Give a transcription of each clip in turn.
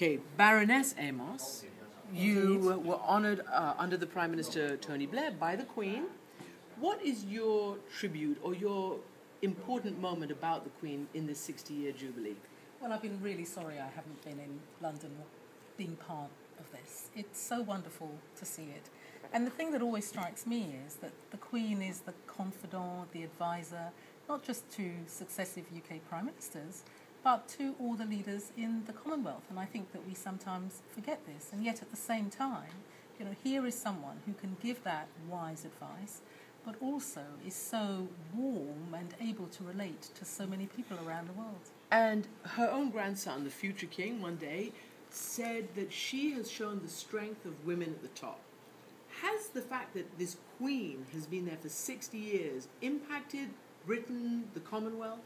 Okay, Baroness Amos, you were honoured under the Prime Minister Tony Blair by the Queen. What is your tribute or your important moment about the Queen in this 60-year Jubilee? Well, I've been really sorry I haven't been in London being part of this. It's so wonderful to see it. And the thing that always strikes me is that the Queen is the confidant, the advisor, not just to successive UK Prime Ministers, but to all the leaders in the Commonwealth. And I think that we sometimes forget this. And yet at the same time, here is someone who can give that wise advice, but also is so warm and able to relate to so many people around the world. And her own grandson, the future king, one day said that she has shown the strength of women at the top. Has the fact that this Queen has been there for 60 years impacted Britain, the Commonwealth?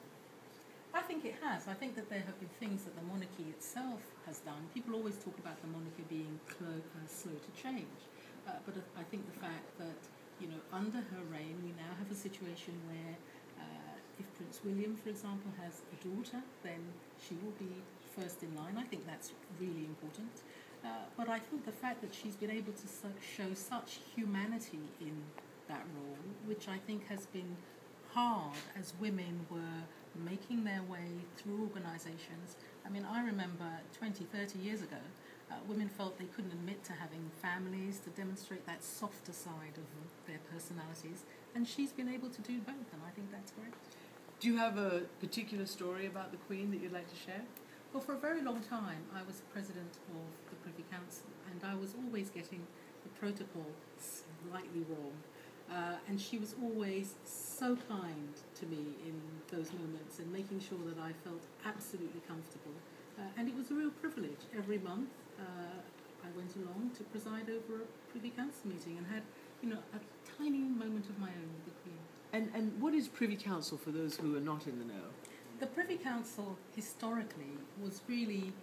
I think it has. I think that there have been things that the monarchy itself has done. People always talk about the monarchy being slow to change. But I think the fact that, under her reign, we now have a situation where if Prince William, for example, has a daughter, then she will be first in line. I think that's really important. But I think the fact that she's been able to show such humanity in that role, which I think has been hard as women were making their way through organisations. I mean, I remember 20, 30 years ago, women felt they couldn't admit to having families to demonstrate that softer side of their personalities, and she's been able to do both, and I think that's great. Do you have a particular story about the Queen that you'd like to share? Well, for a very long time, I was president of the Privy Council, and I was always getting the protocol slightly wrong. And she was always so kind to me in those moments and making sure that I felt absolutely comfortable. And it was a real privilege. Every month I went along to preside over a Privy Council meeting and had, a tiny moment of my own with the Queen. And what is Privy Council for those who are not in the know? The Privy Council historically was really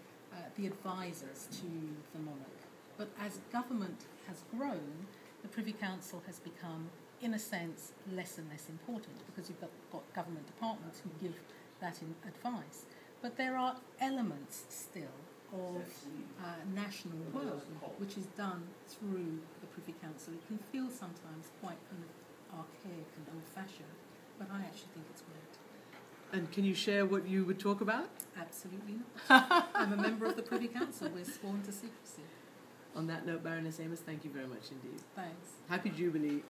the advisors to the monarch. But as government has grown, the Privy Council has become, in a sense, less and less important because you've got government departments who give that advice. But there are elements still of national work which is done through the Privy Council. It can feel sometimes quite kind of archaic and old-fashioned, but I actually think it's great. And can you share what you would talk about? Absolutely not. I'm a member of the Privy Council. We're sworn to secrecy. On that note, Baroness Amos, thank you very much indeed. Thanks. Happy Jubilee.